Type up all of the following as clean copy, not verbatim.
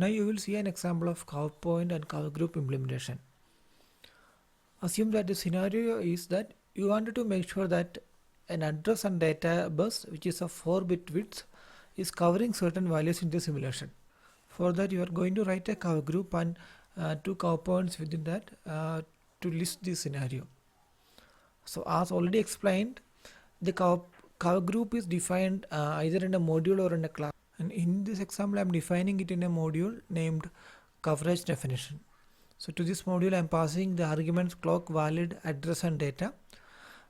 Now you will see an example of cover point and cover group implementation. Assume that the scenario is that you wanted to make sure that an address and data bus, which is a 4-bit width, is covering certain values in the simulation. For that, you are going to write a cover group and two cover points within that to list the scenario. So as already explained, the cover group is defined either in a module or in a class. And in this example, I am defining it in a module named coverage definition. So to this module, I am passing the arguments clock, valid, address, and data.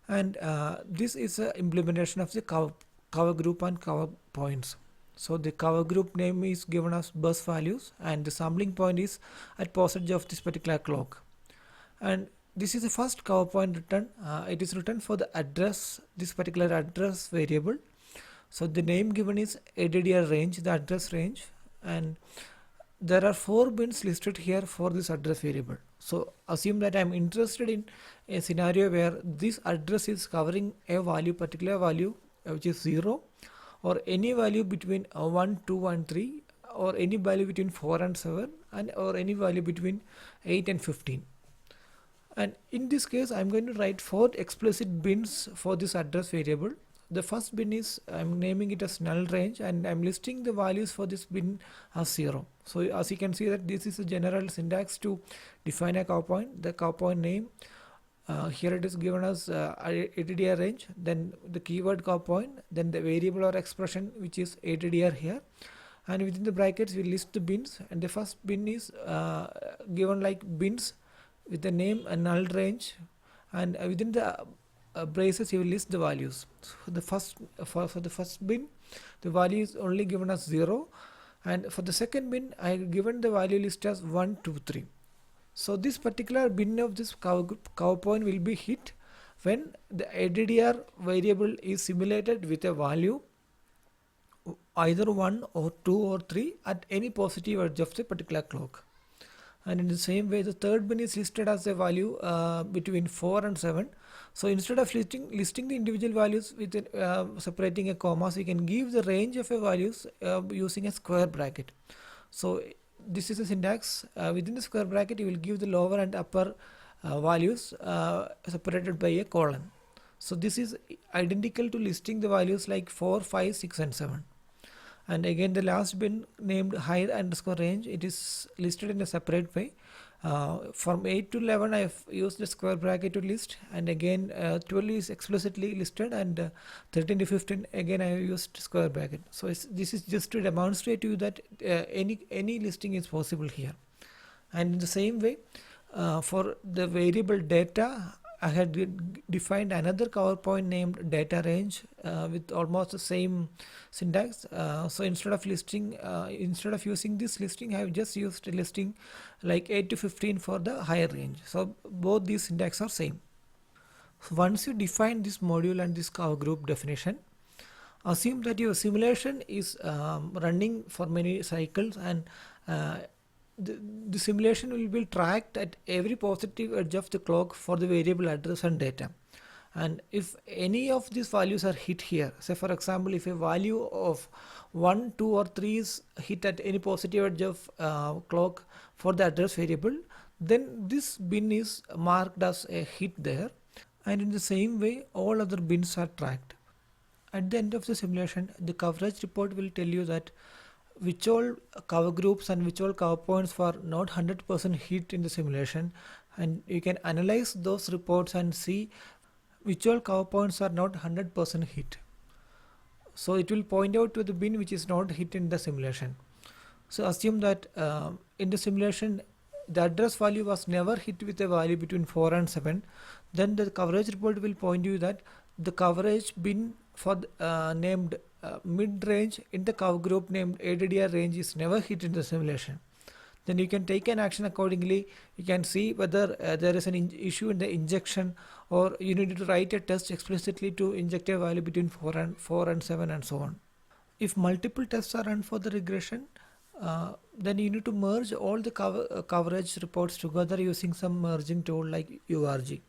And this is an implementation of the cover group and cover points. So the cover group name is given as bus values, and the sampling point is at postage of this particular clock. And this is the first cover point written. It is written for the address, this particular address variable. So the name given is ADDR range, the address range, and there are 4 bins listed here for this address variable. So assume that I am interested in a scenario where this address is covering a value, particular value, which is 0, or any value between 1, 2, and 3, or any value between 4 and 7, and or any value between 8 and 15. And in this case, I am going to write 4 explicit bins for this address variable. The first bin is, I'm naming it as null range, and I'm listing the values for this bin as 0. So as you can see that this is a general syntax to define a cover point. The cover point name, here it is given as ADDR range, then the keyword cover point, then the variable or expression which is ADDR here, and within the brackets we list the bins, and the first bin is given like bins with the name a null range, and within the braces you will list the values. So the first for the first bin, the value is only given as 0, and for the second bin I have given the value list as 1, 2, 3. So this particular bin of this cover point will be hit when the ADDR variable is simulated with a value either 1 or 2 or 3 at any positive edge of the particular clock. And in the same way, the third bin is listed as a value between 4 and 7. So instead of listing the individual values with separating a comma, so you can give the range of a values using a square bracket. So this is a syntax. Within the square bracket, you will give the lower and upper values separated by a colon. So this is identical to listing the values like 4, 5, 6, and 7. And again, the last bin named height underscore range, it is listed in a separate way. From 8 to 11 I have used the square bracket to list, and again 12 is explicitly listed, and 13 to 15 again I have used square bracket. So this is just to demonstrate to you that any listing is possible here. And in the same way, for the variable data, I had defined another cover point named data range with almost the same syntax. So instead of using this listing, I have just used a listing like 8 to 15 for the higher range. So both these syntax are same. So once you define this module and this cover group definition, assume that your simulation is running for many cycles, and the simulation will be tracked at every positive edge of the clock for the variable address and data. And if any of these values are hit here, say for example, if a value of 1, 2, or 3 is hit at any positive edge of clock for the address variable, then this bin is marked as a hit there. And in the same way, all other bins are tracked. At the end of the simulation, the coverage report will tell you that which all cover groups and which all cover points were not 100% hit in the simulation, and you can analyze those reports and see which all cover points are not 100% hit. So it will point out to the bin which is not hit in the simulation. So assume that in the simulation the address value was never hit with a value between 4 and 7, then the coverage report will point you that the coverage bin for named mid-range in the cover group named ADDR range is never hit in the simulation. Then you can take an action accordingly. You can see whether there is an issue in the injection, or you need to write a test explicitly to inject a value between 4 and 7 and so on. If multiple tests are run for the regression, then you need to merge all the coverage reports together using some merging tool like URG.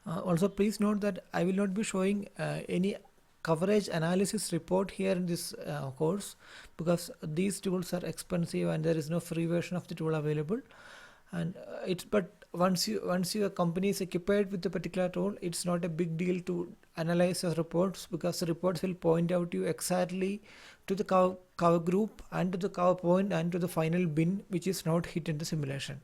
Also please note that I will not be showing any coverage analysis report here in this course, because these tools are expensive and there is no free version of the tool available. And once your company is equipped with the particular tool, it's not a big deal to analyze your reports, because the reports will point out you exactly to the cover group and to the cover point and to the final bin which is not hit in the simulation.